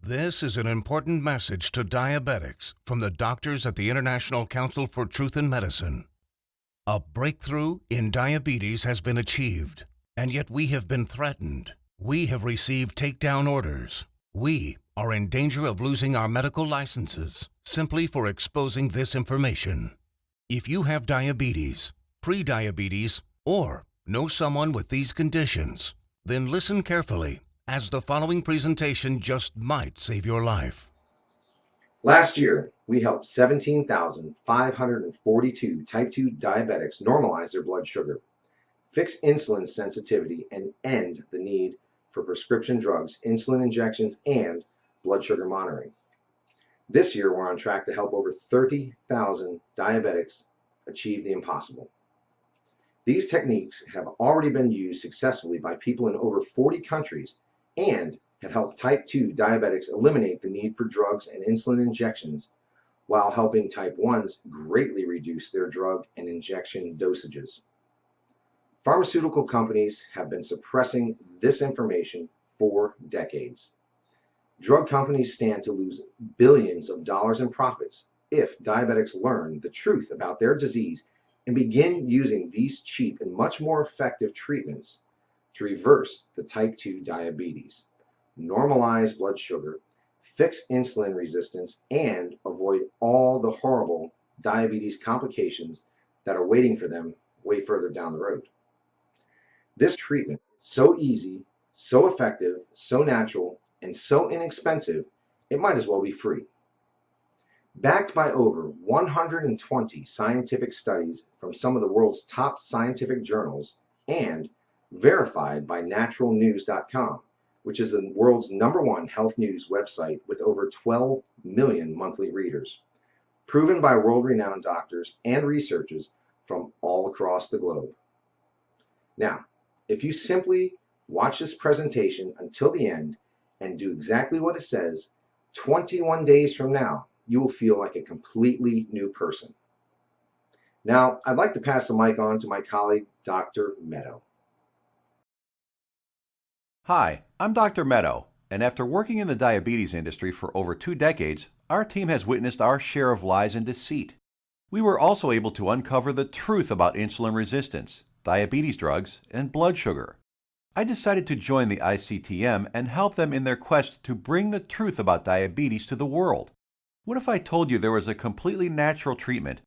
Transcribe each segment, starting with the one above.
This is an important message to diabetics from the doctors at the International Council for Truth in Medicine. A breakthrough in diabetes has been achieved, and yet we have been threatened. We have received takedown orders. We are in danger of losing our medical licenses simply for exposing this information. If you have diabetes, pre-diabetes, or know someone with these conditions, then listen carefully, as the following presentation just might save your life. Last year, we helped 17,542 type 2 diabetics normalize their blood sugar, fix insulin sensitivity, and end the need for prescription drugs, insulin injections, and blood sugar monitoring. This year, we're on track to help over 30,000 diabetics achieve the impossible. These techniques have already been used successfully by people in over 40 countries and have helped type 2 diabetics eliminate the need for drugs and insulin injections, while helping type 1s greatly reduce their drug and injection dosages. Pharmaceutical companies have been suppressing this information for decades. Drug companies stand to lose billions of dollars in profits if diabetics learn the truth about their disease and begin using these cheap and much more effective treatments to reverse the type 2 diabetes, normalize blood sugar, fix insulin resistance, and avoid all the horrible diabetes complications that are waiting for them way further down the road. This treatment is so easy, so effective, so natural, and so inexpensive, it might as well be free. Backed by over 120 scientific studies from some of the world's top scientific journals and verified by naturalnews.com, which is the world's #1 health news website with over 12 million monthly readers, proven by world-renowned doctors and researchers from all across the globe. Now, if you simply watch this presentation until the end and do exactly what it says, 21 days from now, you will feel like a completely new person. Now, I'd like to pass the mic on to my colleague, Dr. Meadow. Hi, I'm Dr. Meadow, and after working in the diabetes industry for over 2 decades, our team has witnessed our share of lies and deceit. We were also able to uncover the truth about insulin resistance, diabetes drugs, and blood sugar. I decided to join the ICTM and help them in their quest to bring the truth about diabetes to the world. What if I told you there was a completely natural treatment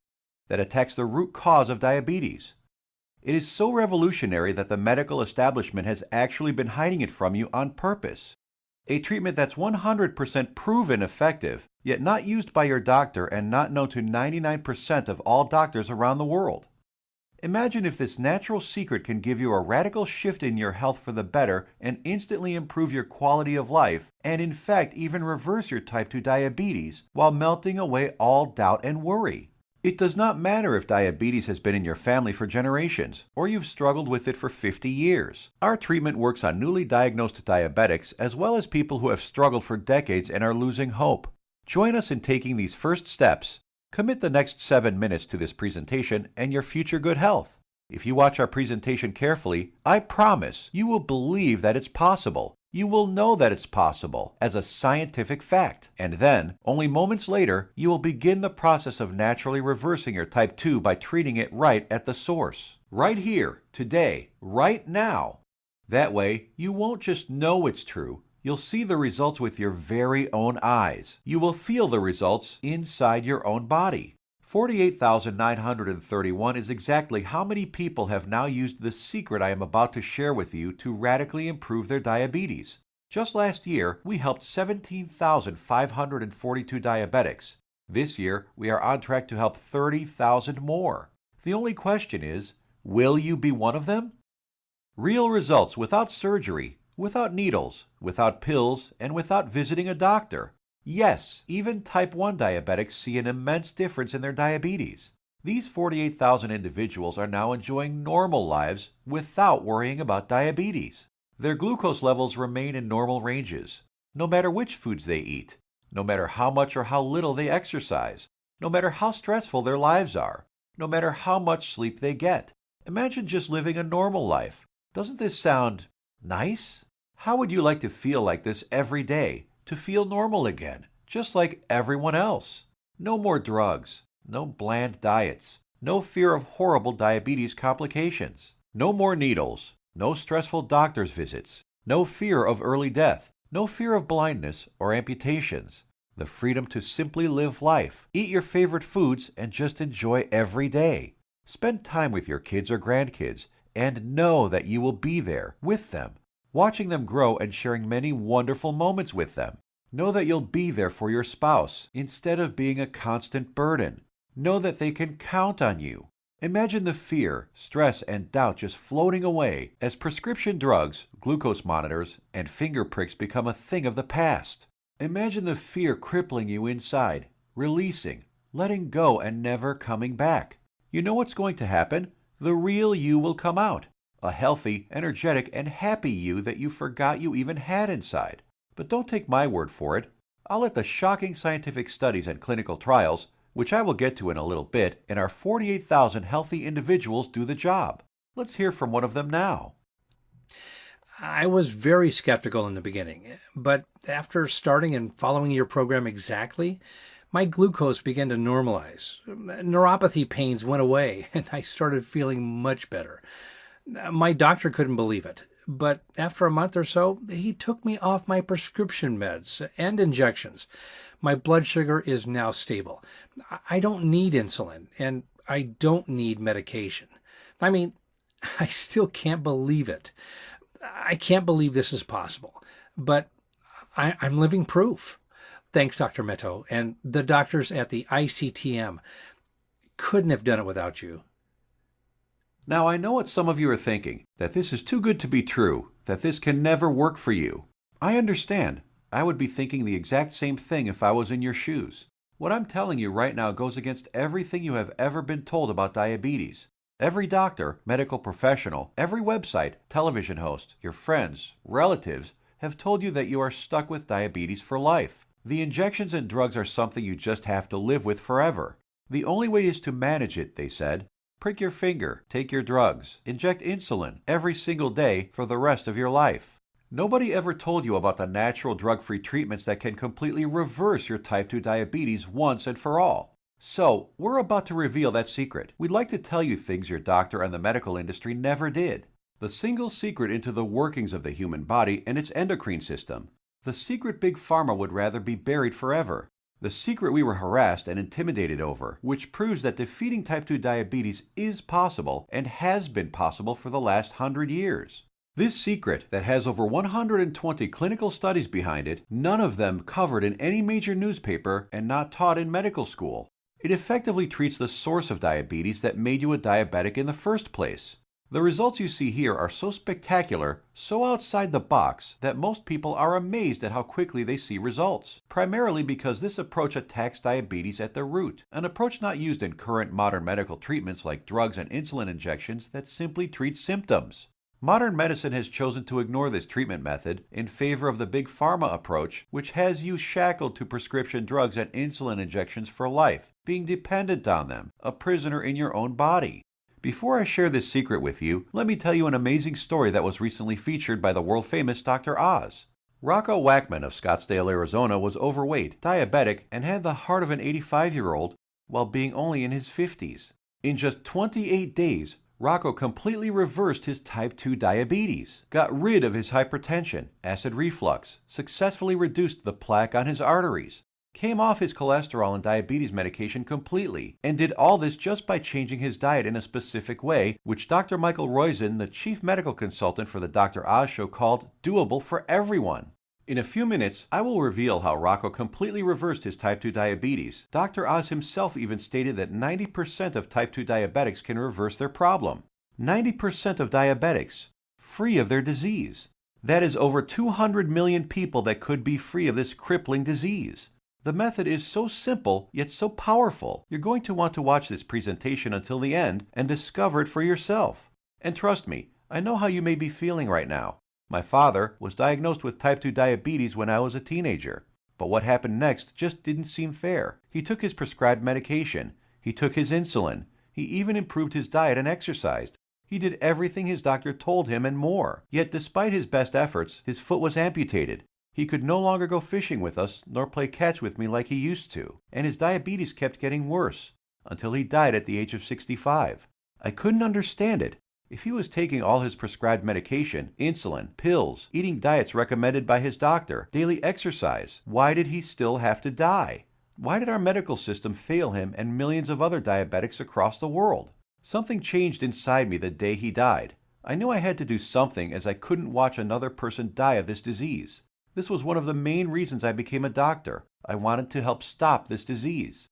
that attacks the root cause of diabetes? It is so revolutionary that the medical establishment has actually been hiding it from you on purpose. A treatment that's 100% proven effective, yet not used by your doctor and not known to 99% of all doctors around the world. Imagine if this natural secret can give you a radical shift in your health for the better and instantly improve your quality of life, and in fact even reverse your type 2 diabetes while melting away all doubt and worry. It does not matter if diabetes has been in your family for generations, or you've struggled with it for 50 years. Our treatment works on newly diagnosed diabetics as well as people who have struggled for decades and are losing hope. Join us in taking these first steps. Commit the next 7 minutes to this presentation and your future good health. If you watch our presentation carefully, I promise you will believe that it's possible. You will know that it's possible as a scientific fact. And then, only moments later, you will begin the process of naturally reversing your type 2 by treating it right at the source. Right here, today, right now. That way, you won't just know it's true. You'll see the results with your very own eyes. You will feel the results inside your own body. 48,931 is exactly how many people have now used the secret I am about to share with you to radically improve their diabetes. Just last year, we helped 17,542 diabetics. This year, we are on track to help 30,000 more. The only question is, will you be one of them? Real results without surgery, without needles, without pills, and without visiting a doctor. Yes, even type 1 diabetics see an immense difference in their diabetes. These 48,000 individuals are now enjoying normal lives without worrying about diabetes. Their glucose levels remain in normal ranges, no matter which foods they eat, no matter how much or how little they exercise, no matter how stressful their lives are, no matter how much sleep they get. Imagine just living a normal life. Doesn't this sound nice? How would you like to feel like this every day? to feel normal again, just like everyone else. No more drugs, no bland diets, no fear of horrible diabetes complications, no more needles, no stressful doctor's visits, no fear of early death, no fear of blindness or amputations. The freedom to simply live life, eat your favorite foods, and just enjoy every day. Spend time with your kids or grandkids, and know that you will be there with them, watching them grow and sharing many wonderful moments with them. Know that you'll be there for your spouse instead of being a constant burden. Know that they can count on you. Imagine the fear, stress, and doubt just floating away as prescription drugs, glucose monitors, and finger pricks become a thing of the past. Imagine the fear crippling you inside, releasing, letting go, and never coming back. You know what's going to happen? The real you will come out. A healthy, energetic, and happy you that you forgot you even had inside. But don't take my word for it. I'll let the shocking scientific studies and clinical trials, which I will get to in a little bit, and our 48,000 healthy individuals do the job. Let's hear from one of them now. I was very skeptical in the beginning, but after starting and following your program exactly, my glucose began to normalize. Neuropathy pains went away, and I started feeling much better. My doctor couldn't believe it, but after a month or so, he took me off my prescription meds and injections. My blood sugar is now stable. I don't need insulin, and I don't need medication. I mean, I still can't believe it. I can't believe this is possible, but I'm living proof. Thanks, Dr. Meto, and the doctors at the ICTM. Couldn't have done it without you. Now I know what some of you are thinking, that this is too good to be true, that this can never work for you. I understand. I would be thinking the exact same thing if I was in your shoes. What I'm telling you right now goes against everything you have ever been told about diabetes. Every doctor, medical professional, every website, television host, your friends, relatives have told you that you are stuck with diabetes for life. The injections and drugs are something you just have to live with forever. The only way is to manage it, they said. Prick your finger, take your drugs, inject insulin every single day for the rest of your life. Nobody ever told you about the natural drug-free treatments that can completely reverse your type 2 diabetes once and for all. So, we're about to reveal that secret. We'd like to tell you things your doctor and the medical industry never did. The single secret into the workings of the human body and its endocrine system. The secret Big Pharma would rather be buried forever. The secret we were harassed and intimidated over, which proves that defeating type 2 diabetes is possible and has been possible for the last 100 years. This secret, that has over 120 clinical studies behind it, none of them covered in any major newspaper and not taught in medical school. It effectively treats the source of diabetes that made you a diabetic in the first place. The results you see here are so spectacular, so outside the box, that most people are amazed at how quickly they see results, primarily because this approach attacks diabetes at the root, an approach not used in current modern medical treatments like drugs and insulin injections that simply treat symptoms. Modern medicine has chosen to ignore this treatment method in favor of the Big Pharma approach, which has you shackled to prescription drugs and insulin injections for life, being dependent on them, a prisoner in your own body. Before I share this secret with you, let me tell you an amazing story that was recently featured by the world-famous Dr. Oz. Rocco Wackman of Scottsdale, Arizona was overweight, diabetic, and had the heart of an 85-year-old while being only in his 50s. In just 28 days, Rocco completely reversed his type 2 diabetes, got rid of his hypertension, acid reflux, successfully reduced the plaque on his arteries, came off his cholesterol and diabetes medication completely, and did all this just by changing his diet in a specific way, which Dr. Michael Roizen, the chief medical consultant for the Dr. Oz Show, called doable for everyone. In a few minutes, I will reveal how Rocco completely reversed his type 2 diabetes. Dr. Oz himself even stated that 90% of type 2 diabetics can reverse their problem. 90% of diabetics, free of their disease. That is over 200 million people that could be free of this crippling disease. The method is so simple, yet so powerful. You're going to want to watch this presentation until the end and discover it for yourself. And trust me, I know how you may be feeling right now. My father was diagnosed with type 2 diabetes when I was a teenager. But what happened next just didn't seem fair. He took his prescribed medication. He took his insulin. He even improved his diet and exercised. He did everything his doctor told him and more. Yet despite his best efforts, his foot was amputated. He could no longer go fishing with us nor play catch with me like he used to, and his diabetes kept getting worse until he died at the age of 65. I couldn't understand it. If he was taking all his prescribed medication, insulin, pills, eating diets recommended by his doctor, daily exercise, why did he still have to die? Why did our medical system fail him and millions of other diabetics across the world? Something changed inside me the day he died. I knew I had to do something as I couldn't watch another person die of this disease. This was one of the main reasons I became a doctor. I wanted to help stop this disease.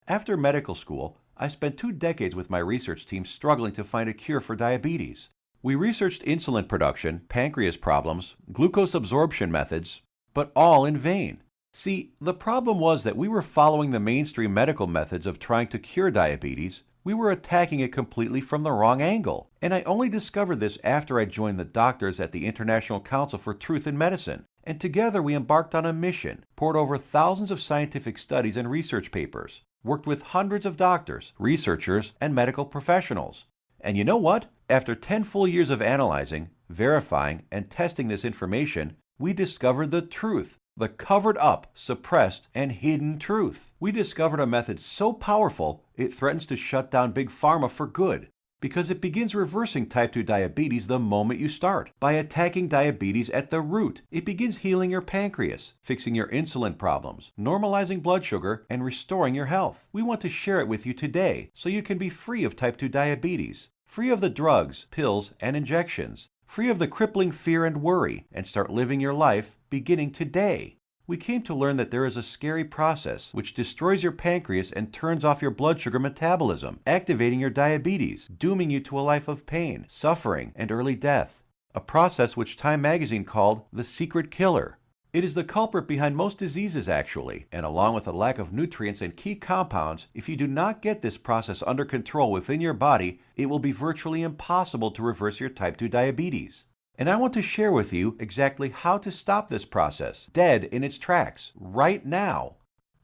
After medical school, I spent 2 decades with my research team struggling to find a cure for diabetes. We researched insulin production, pancreas problems, glucose absorption methods, but all in vain. See, the problem was that we were following the mainstream medical methods of trying to cure diabetes. We were attacking it completely from the wrong angle. And I only discovered this after I joined the doctors at the International Council for Truth in Medicine. And together we embarked on a mission, poured over thousands of scientific studies and research papers, worked with hundreds of doctors, researchers, and medical professionals. And you know what? After 10 full years of analyzing, verifying, and testing this information, we discovered the truth, the covered up, suppressed, and hidden truth. We discovered a method so powerful, it threatens to shut down Big Pharma for good, because it begins reversing type 2 diabetes the moment you start, by attacking diabetes at the root. It begins healing your pancreas, fixing your insulin problems, normalizing blood sugar, and restoring your health. We want to share it with you today so you can be free of type 2 diabetes, free of the drugs, pills, and injections, free of the crippling fear and worry, and start living your life beginning today. We came to learn that there is a scary process which destroys your pancreas and turns off your blood sugar metabolism, activating your diabetes, dooming you to a life of pain, suffering, and early death. A process which Time magazine called the secret killer. It is the culprit behind most diseases actually, and along with a lack of nutrients and key compounds, if you do not get this process under control within your body, it will be virtually impossible to reverse your type 2 diabetes. And I want to share with you exactly how to stop this process, dead in its tracks, right now.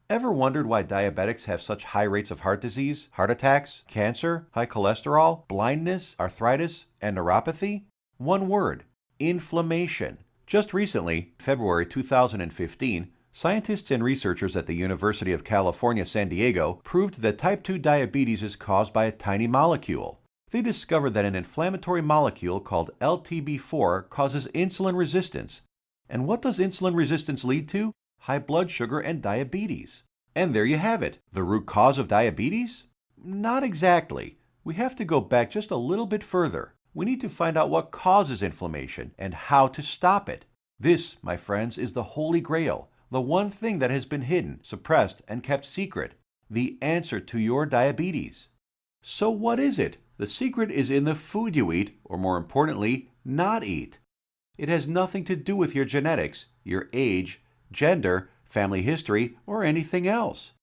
Ever wondered why diabetics have such high rates of heart disease, heart attacks, cancer, high cholesterol, blindness, arthritis, and neuropathy? One word: inflammation. Just recently, February 2015, scientists and researchers at the University of California, San Diego proved that type 2 diabetes is caused by a tiny molecule. They discovered that an inflammatory molecule called LTB4 causes insulin resistance. And what does insulin resistance lead to? High blood sugar and diabetes. And there you have it. The root cause of diabetes? Not exactly. We have to go back just a little bit further. We need to find out what causes inflammation and how to stop it. This, my friends, is the Holy Grail, the one thing that has been hidden, suppressed, and kept secret. The answer to your diabetes. So what is it? The secret is in the food you eat, or more importantly, not eat. It has nothing to do with your genetics, your age, gender, family history, or anything else.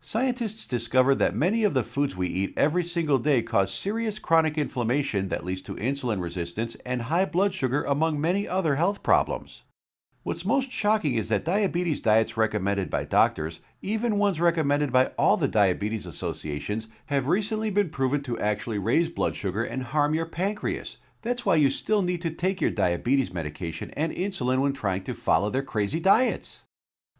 Scientists discovered that many of the foods we eat every single day cause serious chronic inflammation that leads to insulin resistance and high blood sugar, among many other health problems. What's most shocking is that diabetes diets recommended by doctors, even ones recommended by all the diabetes associations, have recently been proven to actually raise blood sugar and harm your pancreas. That's why you still need to take your diabetes medication and insulin when trying to follow their crazy diets.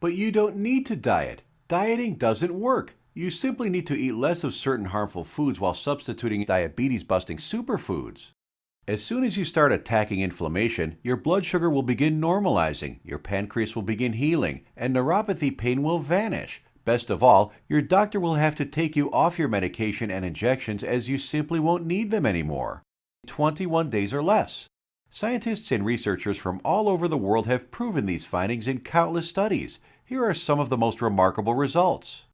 But you don't need to diet. Dieting doesn't work. You simply need to eat less of certain harmful foods while substituting diabetes-busting superfoods. As soon as you start attacking inflammation, your blood sugar will begin normalizing, your pancreas will begin healing, and neuropathy pain will vanish. Best of all, your doctor will have to take you off your medication and injections as you simply won't need them anymore. 21 days or less. Scientists and researchers from all over the world have proven these findings in countless studies. Here are some of the most remarkable results.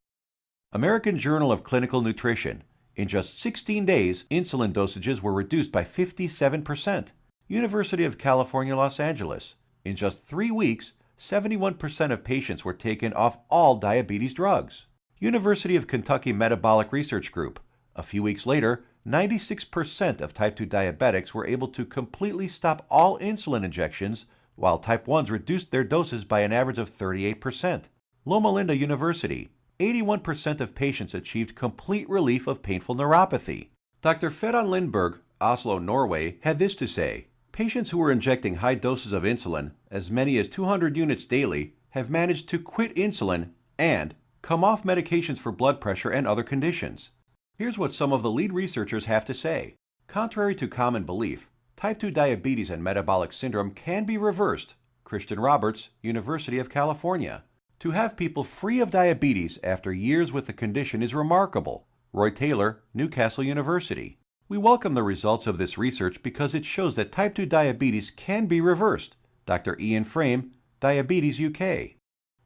American Journal of Clinical Nutrition. In just 16 days, insulin dosages were reduced by 57%. University of California, Los Angeles. In just 3 weeks, 71% of patients were taken off all diabetes drugs. University of Kentucky Metabolic Research Group. A few weeks later, 96% of type 2 diabetics were able to completely stop all insulin injections, while type 1s reduced their doses by an average of 38%. Loma Linda University. 81% of patients achieved complete relief of painful neuropathy. Dr. Fedon Lindberg, Oslo, Norway, had this to say: Patients who were injecting high doses of insulin, as many as 200 units daily, have managed to quit insulin and come off medications for blood pressure and other conditions. Here's what some of the lead researchers have to say. Contrary to common belief, type 2 diabetes and metabolic syndrome can be reversed. Christian Roberts, University of California. To have people free of diabetes after years with the condition is remarkable. Roy Taylor, Newcastle University. We welcome the results of this research because it shows that type 2 diabetes can be reversed. Dr. Ian Frame, Diabetes UK.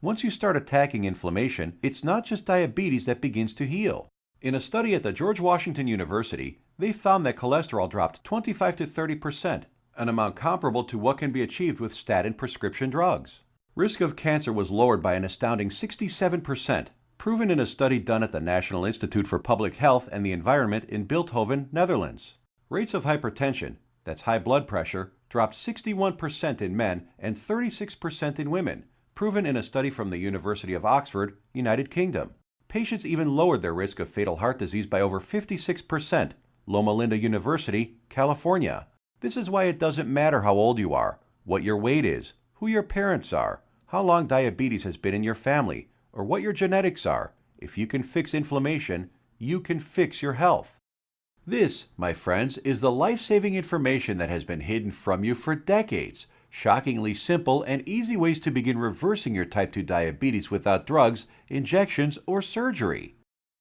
Once you start attacking inflammation, it's not just diabetes that begins to heal. In a study at the George Washington University, they found that cholesterol dropped 25 to 30%, an amount comparable to what can be achieved with statin prescription drugs. Risk of cancer was lowered by an astounding 67%, proven in a study done at the National Institute for Public Health and the Environment in Bilthoven, Netherlands. Rates of hypertension, that's high blood pressure, dropped 61% in men and 36% in women, proven in a study from the University of Oxford, United Kingdom. Patients even lowered their risk of fatal heart disease by over 56%, Loma Linda University, California. This is why it doesn't matter how old you are, what your weight is, who your parents are, how long diabetes has been in your family, or what your genetics are. If you can fix inflammation, you can fix your health. This, my friends, is the life-saving information that has been hidden from you for decades. Shockingly simple and easy ways to begin reversing your type 2 diabetes without drugs, injections, or surgery.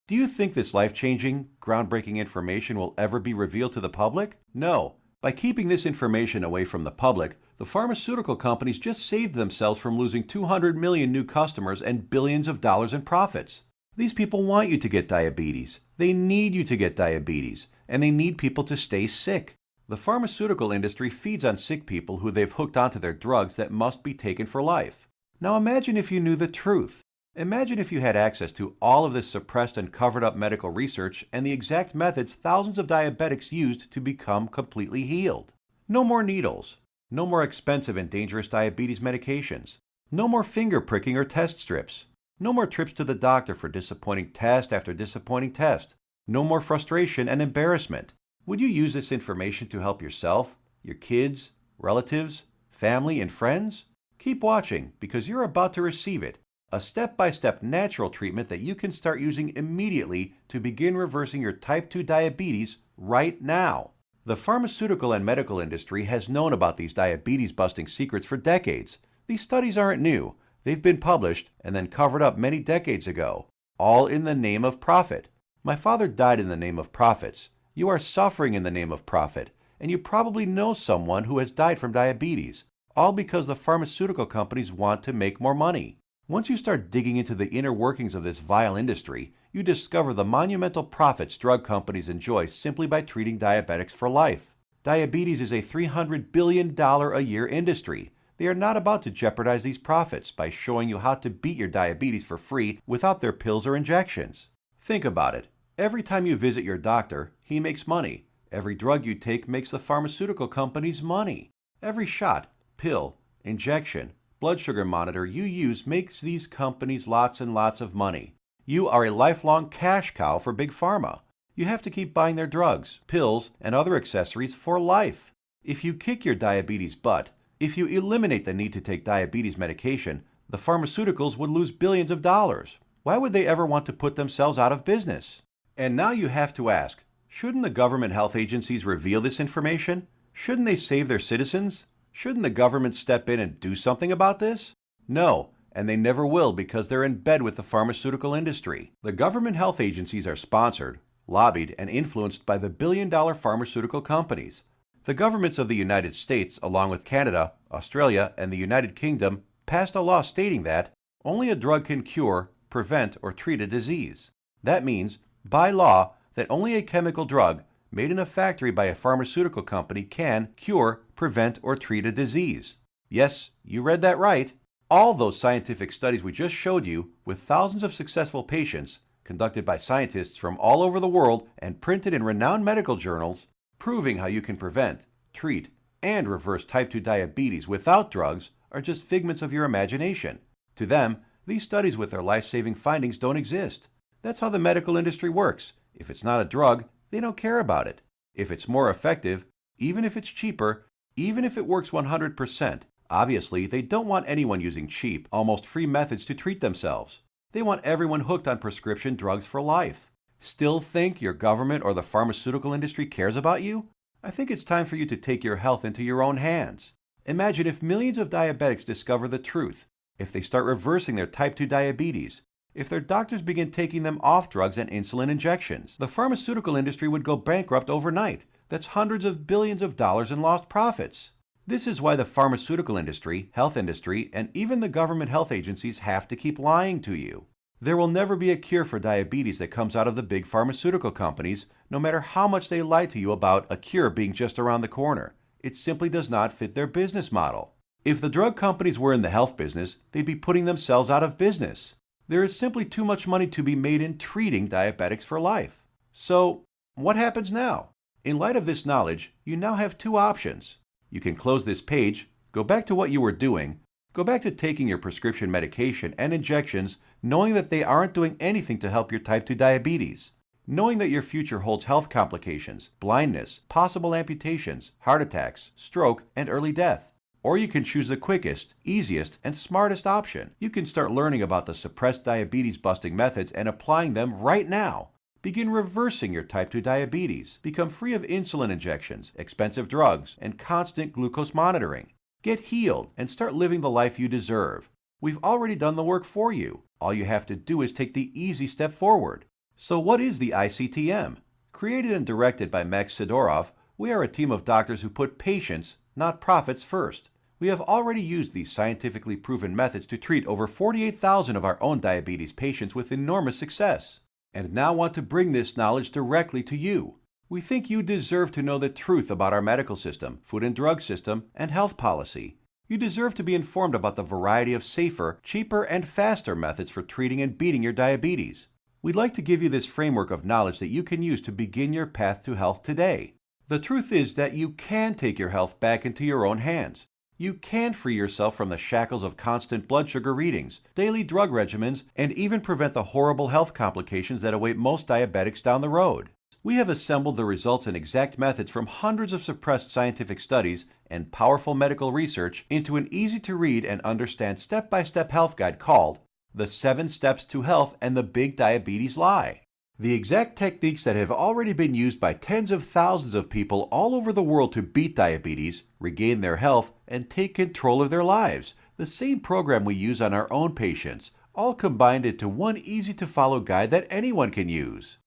Do you think this life-changing, groundbreaking information will ever be revealed to the public? No. By keeping this information away from the public, the pharmaceutical companies just saved themselves from losing 200 million new customers and billions of dollars in profits. These people want you to get diabetes. They need you to get diabetes, and they need people to stay sick. The pharmaceutical industry feeds on sick people who they've hooked onto their drugs that must be taken for life. Now imagine if you knew the truth. Imagine if you had access to all of this suppressed and covered up medical research and the exact methods thousands of diabetics used to become completely healed. No more needles. No more expensive and dangerous diabetes medications. No more finger pricking or test strips. No more trips to the doctor for disappointing test after disappointing test. No more frustration and embarrassment. Would you use this information to help yourself, your kids, relatives, family, and friends? Keep watching because you're about to receive it. A step-by-step natural treatment that you can start using immediately to begin reversing your type 2 diabetes right now. The pharmaceutical and medical industry has known about these diabetes-busting secrets for decades. These studies aren't new. They've been published and then covered up many decades ago, all in the name of profit. My father died in the name of profits. You are suffering in the name of profit, and you probably know someone who has died from diabetes, all because the pharmaceutical companies want to make more money. Once you start digging into the inner workings of this vile industry, you discover the monumental profits drug companies enjoy simply by treating diabetics for life. Diabetes is a $300 billion a year industry. They are not about to jeopardize these profits by showing you how to beat your diabetes for free without their pills or injections. Think about it. Every time you visit your doctor, he makes money. Every drug you take makes the pharmaceutical companies money. Every shot, pill, injection, blood sugar monitor you use makes these companies lots and lots of money. You are a lifelong cash cow for Big Pharma. You have to keep buying their drugs, pills, and other accessories for life. If you kick your diabetes butt, if you eliminate the need to take diabetes medication, the pharmaceuticals would lose billions of dollars. Why would they ever want to put themselves out of business? And now you have to ask, shouldn't the government health agencies reveal this information? Shouldn't they save their citizens? Shouldn't the government step in and do something about this? No, and they never will because they're in bed with the pharmaceutical industry. The government health agencies are sponsored, lobbied, and influenced by the billion-dollar pharmaceutical companies. The governments of the United States, along with Canada, Australia, and the United Kingdom, passed a law stating that only a drug can cure, prevent, or treat a disease. That means, by law, that only a chemical drug made in a factory by a pharmaceutical company can cure, prevent, or treat a disease. Yes, you read that right. All those scientific studies we just showed you, with thousands of successful patients, conducted by scientists from all over the world and printed in renowned medical journals, proving how you can prevent, treat, and reverse type 2 diabetes without drugs, are just figments of your imagination. To them, these studies with their life-saving findings don't exist. That's how the medical industry works. If it's not a drug, they don't care about it. If it's more effective, even if it's cheaper, even if it works 100%. Obviously, they don't want anyone using cheap, almost free methods to treat themselves. They want everyone hooked on prescription drugs for life. Still think your government or the pharmaceutical industry cares about you? I think it's time for you to take your health into your own hands. Imagine if millions of diabetics discover the truth, if they start reversing their type 2 diabetes, if their doctors begin taking them off drugs and insulin injections. The pharmaceutical industry would go bankrupt overnight. That's hundreds of billions of dollars in lost profits. This is why the pharmaceutical industry, health industry, and even the government health agencies have to keep lying to you. There will never be a cure for diabetes that comes out of the big pharmaceutical companies, no matter how much they lie to you about a cure being just around the corner. It simply does not fit their business model. If the drug companies were in the health business, they'd be putting themselves out of business. There is simply too much money to be made in treating diabetics for life. So, what happens now? In light of this knowledge, you now have two options. You can close this page, go back to what you were doing, go back to taking your prescription medication and injections, knowing that they aren't doing anything to help your type 2 diabetes, knowing that your future holds health complications, blindness, possible amputations, heart attacks, stroke, and early death. Or you can choose the quickest, easiest, and smartest option. You can start learning about the suppressed diabetes busting methods and applying them right now. Begin reversing your type 2 diabetes. Become free of insulin injections, expensive drugs, and constant glucose monitoring. Get healed and start living the life you deserve. We've already done the work for you. All you have to do is take the easy step forward. So what is the ICTM? Created and directed by Max Sidorov, we are a team of doctors who put patients, not profits, first. We have already used these scientifically proven methods to treat over 48,000 of our own diabetes patients with enormous success, and now want to bring this knowledge directly to you. We think you deserve to know the truth about our medical system, food and drug system, and health policy. You deserve to be informed about the variety of safer, cheaper, and faster methods for treating and beating your diabetes. We'd like to give you this framework of knowledge that you can use to begin your path to health today. The truth is that you can take your health back into your own hands. You can free yourself from the shackles of constant blood sugar readings, daily drug regimens, and even prevent the horrible health complications that await most diabetics down the road. We have assembled the results and exact methods from hundreds of suppressed scientific studies and powerful medical research into an easy-to-read and understand step-by-step health guide called The 7 Steps to Health and the Big Diabetes Lie. The exact techniques that have already been used by tens of thousands of people all over the world to beat diabetes, regain their health, and take control of their lives. The same program we use on our own patients, all combined into one easy-to-follow guide that anyone can use.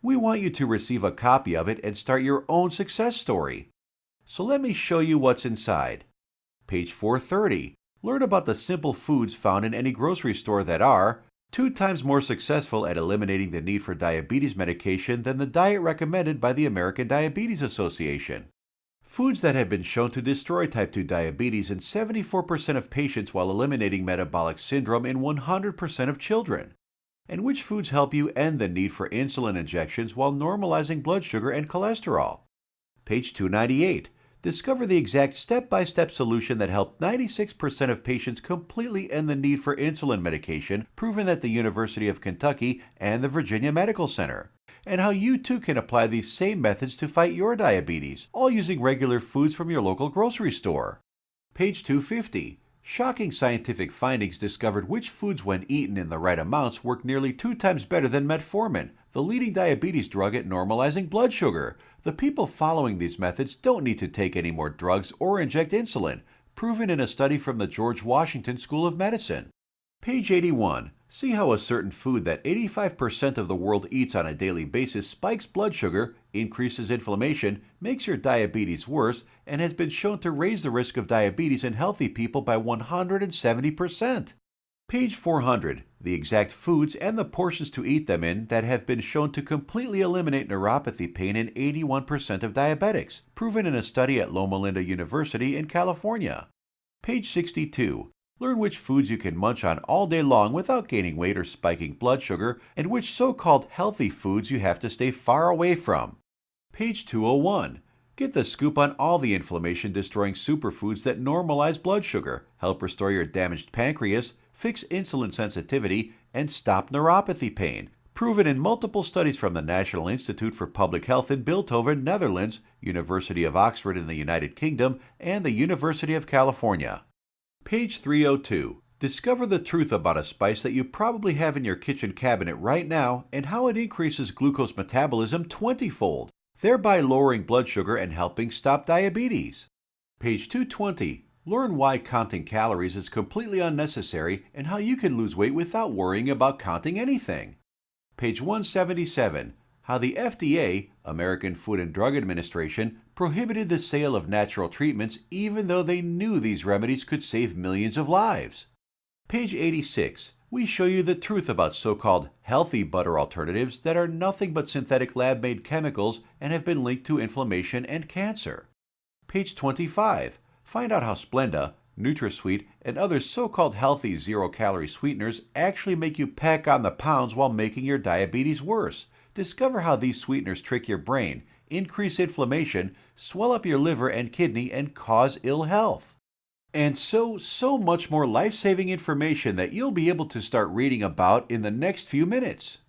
We want you to receive a copy of it and start your own success story. So let me show you what's inside. Page 430. Learn about the simple foods found in any grocery store that are 2 times more successful at eliminating the need for diabetes medication than the diet recommended by the American Diabetes Association. Foods that have been shown to destroy type 2 diabetes in 74% of patients while eliminating metabolic syndrome in 100% of children. And which foods help you end the need for insulin injections while normalizing blood sugar and cholesterol. Page 298. Discover the exact step-by-step solution that helped 96% of patients completely end the need for insulin medication, proven at the University of Kentucky and the Virginia Medical Center, and how you too can apply these same methods to fight your diabetes, all using regular foods from your local grocery store. Page 250. Shocking scientific findings discovered which foods, when eaten in the right amounts, work nearly 2 times better than metformin, the leading diabetes drug at normalizing blood sugar. The people following these methods don't need to take any more drugs or inject insulin, proven in a study from the George Washington School of Medicine. Page 81. See how a certain food that 85% of the world eats on a daily basis spikes blood sugar, increases inflammation, makes your diabetes worse, and has been shown to raise the risk of diabetes in healthy people by 170%. Page 400. The exact foods and the portions to eat them in that have been shown to completely eliminate neuropathy pain in 81% of diabetics, proven in a study at Loma Linda University in California. Page 62. Learn which foods you can munch on all day long without gaining weight or spiking blood sugar, and which so-called healthy foods you have to stay far away from. Page 201. Get the scoop on all the inflammation-destroying superfoods that normalize blood sugar, help restore your damaged pancreas, fix insulin sensitivity, and stop neuropathy pain, proven in multiple studies from the National Institute for Public Health in Bilthoven, Netherlands, University of Oxford in the United Kingdom, and the University of California. Page 302. Discover the truth about a spice that you probably have in your kitchen cabinet right now and how it increases glucose metabolism 20-fold, thereby lowering blood sugar and helping stop diabetes. Page 220. Learn why counting calories is completely unnecessary and how you can lose weight without worrying about counting anything. Page 177. How the FDA, American Food and Drug Administration, prohibited the sale of natural treatments even though they knew these remedies could save millions of lives. Page 86. We show you the truth about so-called healthy butter alternatives that are nothing but synthetic lab-made chemicals and have been linked to inflammation and cancer. Page 25. Find out how Splenda, NutraSweet, and other so-called healthy zero-calorie sweeteners actually make you pack on the pounds while making your diabetes worse. Discover how these sweeteners trick your brain, increase inflammation, swell up your liver and kidney, and cause ill health. And so much more life-saving information that you'll be able to start reading about in the next few minutes.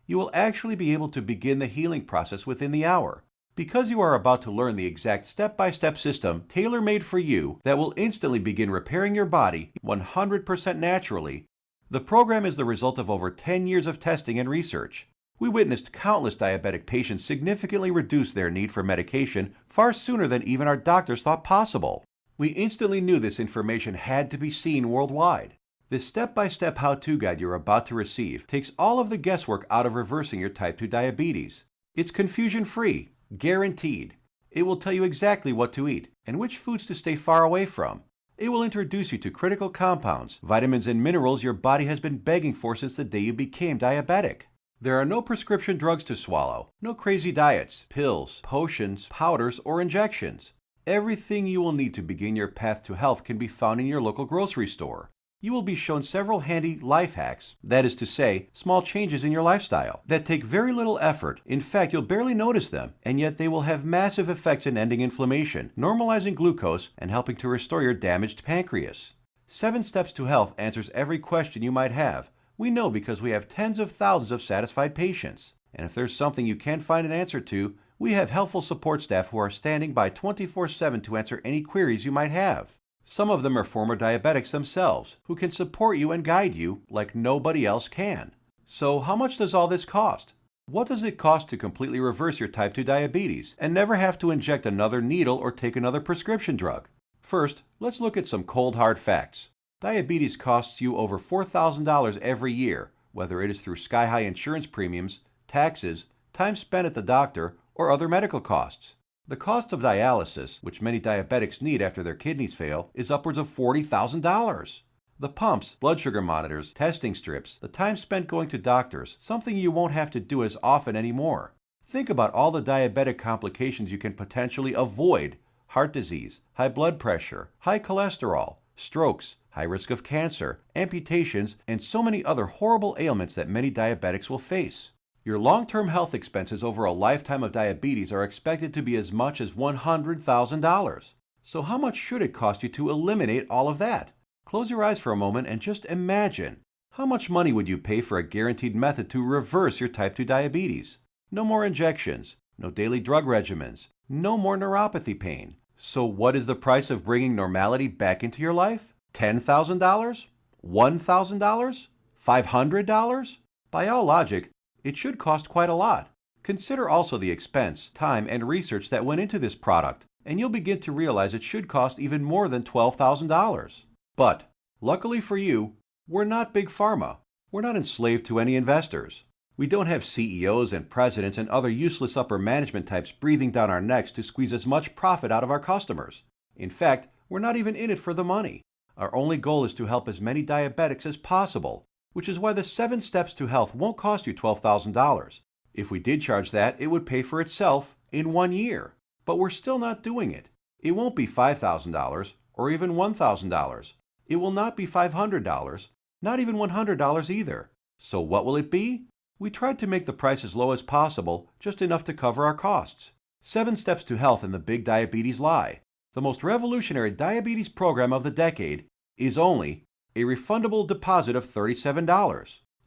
You will actually be able to begin the healing process within the hour, because you are about to learn the exact step-by-step system tailor-made for you that will instantly begin repairing your body 100% naturally. The program is the result of over 10 years of testing and research. We witnessed countless diabetic patients significantly reduce their need for medication far sooner than even our doctors thought possible. We instantly knew this information had to be seen worldwide. This step-by-step how-to guide you're about to receive takes all of the guesswork out of reversing your type 2 diabetes. It's confusion-free, guaranteed. It will tell you exactly what to eat and which foods to stay far away from. It will introduce you to critical compounds, vitamins and minerals your body has been begging for since the day you became diabetic. There are no prescription drugs to swallow, no crazy diets, pills, potions, powders, or injections. Everything you will need to begin your path to health can be found in your local grocery store. You will be shown several handy life hacks, that is to say, small changes in your lifestyle, that take very little effort. In fact, you'll barely notice them, and yet they will have massive effects in ending inflammation, normalizing glucose, and helping to restore your damaged pancreas. 7 Steps to Health answers every question you might have. We know because we have tens of thousands of satisfied patients. And if there's something you can't find an answer to, we have helpful support staff who are standing by 24/7 to answer any queries you might have. Some of them are former diabetics themselves, who can support you and guide you like nobody else can. So how much does all this cost? What does it cost to completely reverse your type 2 diabetes and never have to inject another needle or take another prescription drug? First, let's look at some cold hard facts. Diabetes costs you over $4,000 every year, whether it is through sky-high insurance premiums, taxes, time spent at the doctor, or other medical costs. The cost of dialysis, which many diabetics need after their kidneys fail, is upwards of $40,000. The pumps, blood sugar monitors, testing strips, the time spent going to doctors, something you won't have to do as often anymore. Think about all the diabetic complications you can potentially avoid: heart disease, high blood pressure, high cholesterol, strokes, high risk of cancer, amputations, and so many other horrible ailments that many diabetics will face. Your long-term health expenses over a lifetime of diabetes are expected to be as much as $100,000. So how much should it cost you to eliminate all of that? Close your eyes for a moment and just imagine. How much money would you pay for a guaranteed method to reverse your type 2 diabetes? No more injections, no daily drug regimens, no more neuropathy pain. So what is the price of bringing normality back into your life? $10,000? $1,000? $500? By all logic, it should cost quite a lot. Consider also the expense, time, and research that went into this product, and you'll begin to realize it should cost even more than $12,000. But, luckily for you, we're not Big Pharma. We're not enslaved to any investors. We don't have CEOs and presidents and other useless upper management types breathing down our necks to squeeze as much profit out of our customers. In fact, we're not even in it for the money. Our only goal is to help as many diabetics as possible, which is why the 7 Steps to Health won't cost you $12,000. If we did charge that, it would pay for itself in 1 year. But we're still not doing it. It won't be $5,000 or even $1,000. It will not be $500, not even $100 either. So what will it be? We tried to make the price as low as possible, just enough to cover our costs. 7 Steps to Health and the Big Diabetes Lie, the most revolutionary diabetes program of the decade, is only a refundable deposit of $37.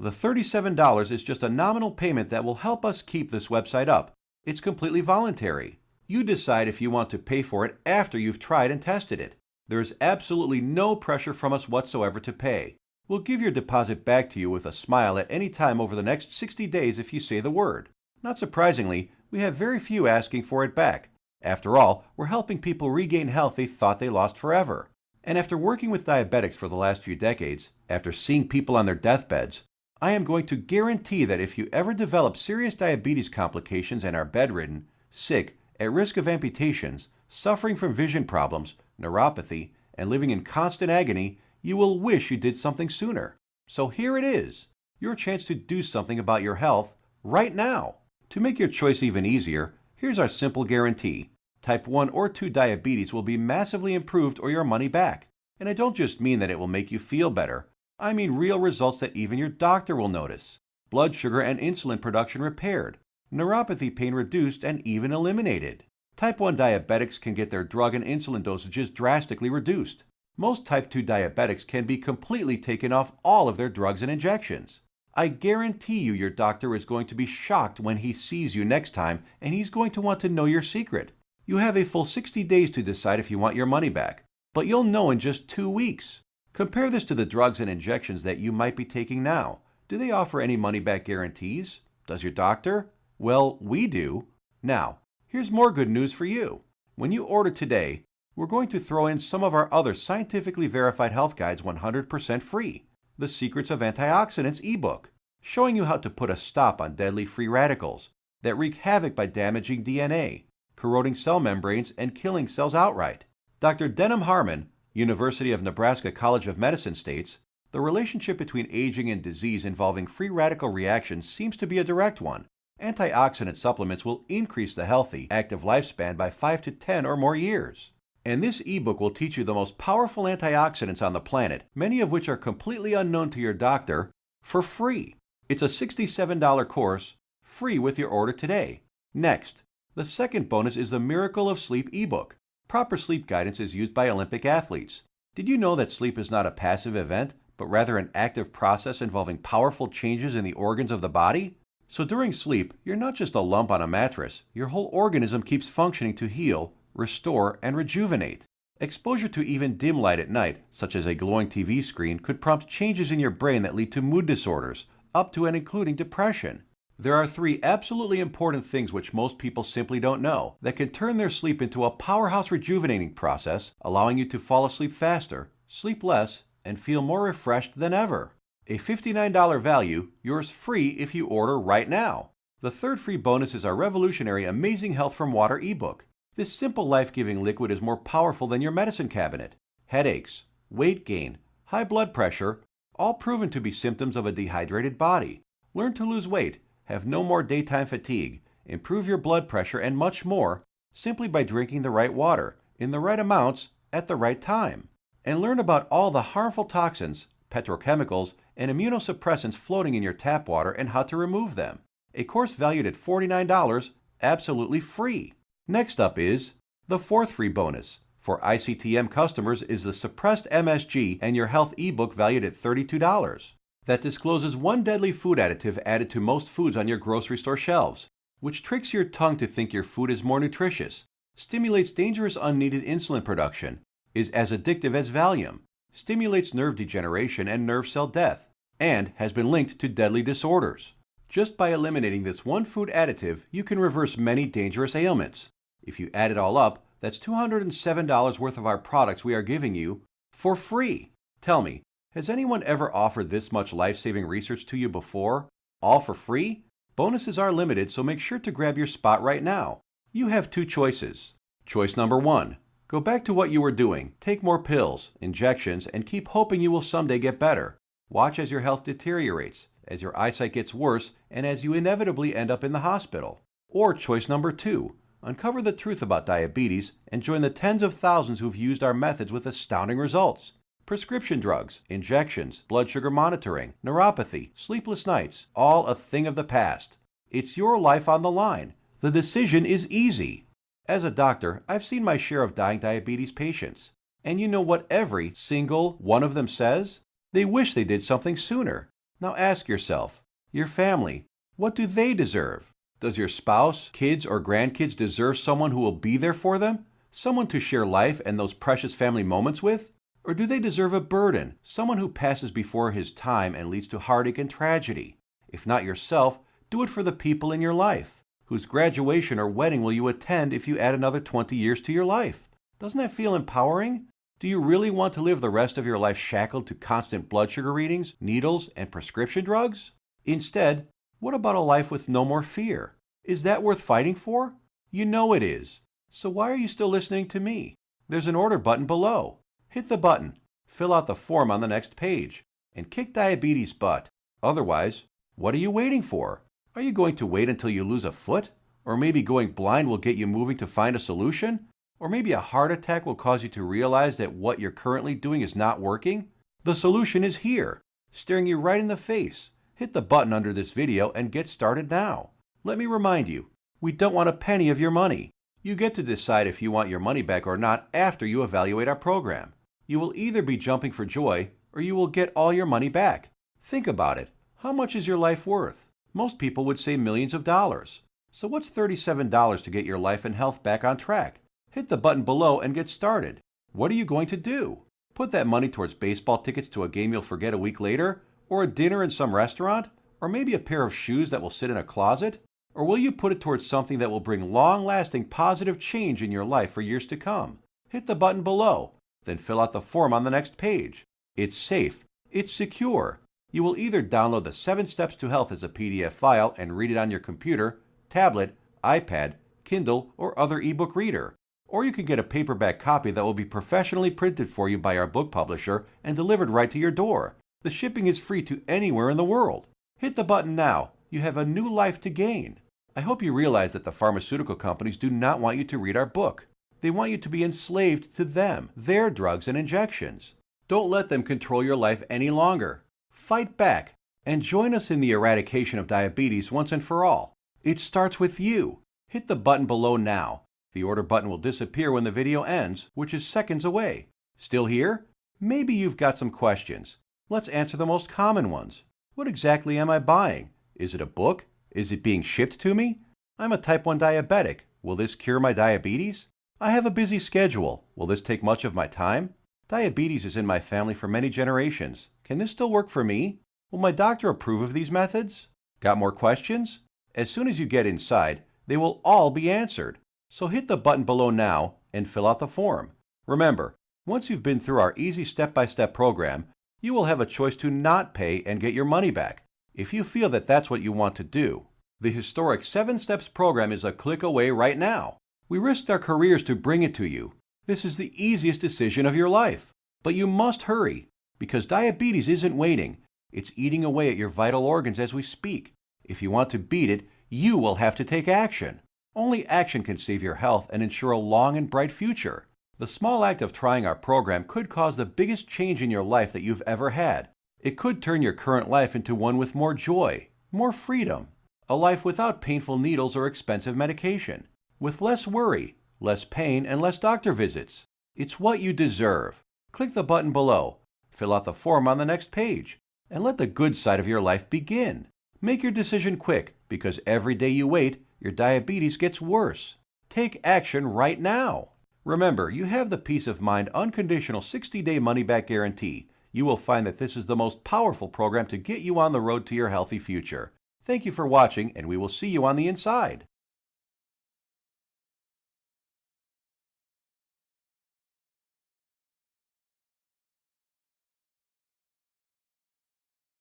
The $37 is just a nominal payment that will help us keep this website up. It's completely voluntary. You decide if you want to pay for it after you've tried and tested it. There is absolutely no pressure from us whatsoever to pay. We'll give your deposit back to you with a smile at any time over the next 60 days if you say the word. Not surprisingly, we have very few asking for it back. After all, we're helping people regain health they thought they lost forever. And after working with diabetics for the last few decades, after seeing people on their deathbeds, I am going to guarantee that if you ever develop serious diabetes complications and are bedridden, sick, at risk of amputations, suffering from vision problems, neuropathy, and living in constant agony, you will wish you did something sooner. So here it is, your chance to do something about your health right now. To make your choice even easier, here's our simple guarantee. Type 1 or 2 diabetes will be massively improved or your money back. And I don't just mean that it will make you feel better. I mean real results that even your doctor will notice. Blood sugar and insulin production repaired, neuropathy pain reduced and even eliminated. Type 1 diabetics can get their drug and insulin dosages drastically reduced. Most type 2 diabetics can be completely taken off all of their drugs and injections. I guarantee you your doctor is going to be shocked when he sees you next time, and he's going to want to know your secret. You have a full 60 days to decide if you want your money back, but you'll know in just 2 weeks. Compare this to the drugs and injections that you might be taking now. Do they offer any money-back guarantees? Does your doctor? Well, we do. Now, here's more good news for you. When you order today, we're going to throw in some of our other scientifically verified health guides 100% free. The Secrets of Antioxidants ebook, showing you how to put a stop on deadly free radicals that wreak havoc by damaging DNA, corroding cell membranes, and killing cells outright. Dr. Denham Harmon, University of Nebraska College of Medicine states, the relationship between aging and disease involving free radical reactions seems to be a direct one. Antioxidant supplements will increase the healthy, active lifespan by 5 to 10 or more years. And this ebook will teach you the most powerful antioxidants on the planet, many of which are completely unknown to your doctor, for free. It's a $67 course, free with your order today. Next, the second bonus is the Miracle of Sleep ebook. Proper sleep guidance is used by Olympic athletes. Did you know that sleep is not a passive event, but rather an active process involving powerful changes in the organs of the body? So during sleep, you're not just a lump on a mattress. Your whole organism keeps functioning to heal, restore, and rejuvenate. Exposure to even dim light at night, such as a glowing TV screen, could prompt changes in your brain that lead to mood disorders, up to and including depression. There are 3 absolutely important things which most people simply don't know that can turn their sleep into a powerhouse rejuvenating process, allowing you to fall asleep faster, sleep less, and feel more refreshed than ever. A $59 value, yours free if you order right now. The third free bonus is our revolutionary Amazing Health from Water ebook. This simple life-giving liquid is more powerful than your medicine cabinet. Headaches, weight gain, high blood pressure, all proven to be symptoms of a dehydrated body. Learn to lose weight, have no more daytime fatigue, improve your blood pressure, and much more simply by drinking the right water, in the right amounts, at the right time. And learn about all the harmful toxins, petrochemicals, and immunosuppressants floating in your tap water and how to remove them. A course valued at $49, absolutely free. Next up is the fourth free bonus. For ICTM customers is the Suppressed MSG and Your Health ebook valued at $32. That discloses one deadly food additive added to most foods on your grocery store shelves, which tricks your tongue to think your food is more nutritious, stimulates dangerous unneeded insulin production, is as addictive as Valium, stimulates nerve degeneration and nerve cell death, and has been linked to deadly disorders. Just by eliminating this one food additive, you can reverse many dangerous ailments. If you add it all up, that's $207 worth of our products we are giving you for free. Tell me, has anyone ever offered this much life-saving research to you before? All for free? Bonuses are limited, so make sure to grab your spot right now. You have 2 choices. Choice number 1. Go back to what you were doing, take more pills, injections, and keep hoping you will someday get better. Watch as your health deteriorates, as your eyesight gets worse, and as you inevitably end up in the hospital. Or choice number 2. Uncover the truth about diabetes and join the tens of thousands who've used our methods with astounding results. Prescription drugs, injections, blood sugar monitoring, neuropathy, sleepless nights, all a thing of the past. It's your life on the line. The decision is easy. As a doctor, I've seen my share of dying diabetes patients. And you know what every single one of them says? They wish they did something sooner. Now ask yourself, your family, what do they deserve? Does your spouse, kids, or grandkids deserve someone who will be there for them? Someone to share life and those precious family moments with? Or do they deserve a burden, someone who passes before his time and leads to heartache and tragedy? If not yourself, do it for the people in your life. Whose graduation or wedding will you attend if you add another 20 years to your life? Doesn't that feel empowering? Do you really want to live the rest of your life shackled to constant blood sugar readings, needles, and prescription drugs? Instead, what about a life with no more fear? Is that worth fighting for? You know it is. So why are you still listening to me? There's an order button below. Hit the button, fill out the form on the next page, and kick diabetes butt. Otherwise, what are you waiting for? Are you going to wait until you lose a foot? Or maybe going blind will get you moving to find a solution? Or maybe a heart attack will cause you to realize that what you're currently doing is not working? The solution is here, staring you right in the face. Hit the button under this video and get started now. Let me remind you, we don't want a penny of your money. You get to decide if you want your money back or not after you evaluate our program. You will either be jumping for joy or you will get all your money back. Think about it. How much is your life worth? Most people would say millions of dollars. So what's $37 to get your life and health back on track? Hit the button below and get started. What are you going to do? Put that money towards baseball tickets to a game you'll forget a week later? Or a dinner in some restaurant? Or maybe a pair of shoes that will sit in a closet? Or will you put it towards something that will bring long-lasting positive change in your life for years to come? Hit the button below, then fill out the form on the next page. It's safe. It's secure. You will either download the 7 Steps to Health as a PDF file and read it on your computer, tablet, iPad, Kindle, or other ebook reader. Or you can get a paperback copy that will be professionally printed for you by our book publisher and delivered right to your door. The shipping is free to anywhere in the world. Hit the button now. You have a new life to gain. I hope you realize that the pharmaceutical companies do not want you to read our book. They want you to be enslaved to them, their drugs and injections. Don't let them control your life any longer. Fight back and join us in the eradication of diabetes once and for all. It starts with you. Hit the button below now. The order button will disappear when the video ends, which is seconds away. Still here? Maybe you've got some questions. Let's answer the most common ones. What exactly am I buying? Is it a book? Is it being shipped to me? I'm a type 1 diabetic. Will this cure my diabetes? I have a busy schedule. Will this take much of my time? Diabetes is in my family for many generations. Can this still work for me? Will my doctor approve of these methods? Got more questions? As soon as you get inside, they will all be answered. So hit the button below now and fill out the form. Remember, once you've been through our easy step-by-step program, you will have a choice to not pay and get your money back, if you feel that that's what you want to do. The historic 7 Steps program is a click away right now. We risked our careers to bring it to you. This is the easiest decision of your life. But you must hurry, because diabetes isn't waiting. It's eating away at your vital organs as we speak. If you want to beat it, you will have to take action. Only action can save your health and ensure a long and bright future. The small act of trying our program could cause the biggest change in your life that you've ever had. It could turn your current life into one with more joy, more freedom, a life without painful needles or expensive medication, with less worry, less pain, and less doctor visits. It's what you deserve. Click the button below, fill out the form on the next page, and let the good side of your life begin. Make your decision quick, because every day you wait, your diabetes gets worse. Take action right now. Remember, you have the peace of mind unconditional 60-day money-back guarantee. You will find that this is the most powerful program to get you on the road to your healthy future. Thank you for watching, and we will see you on the inside.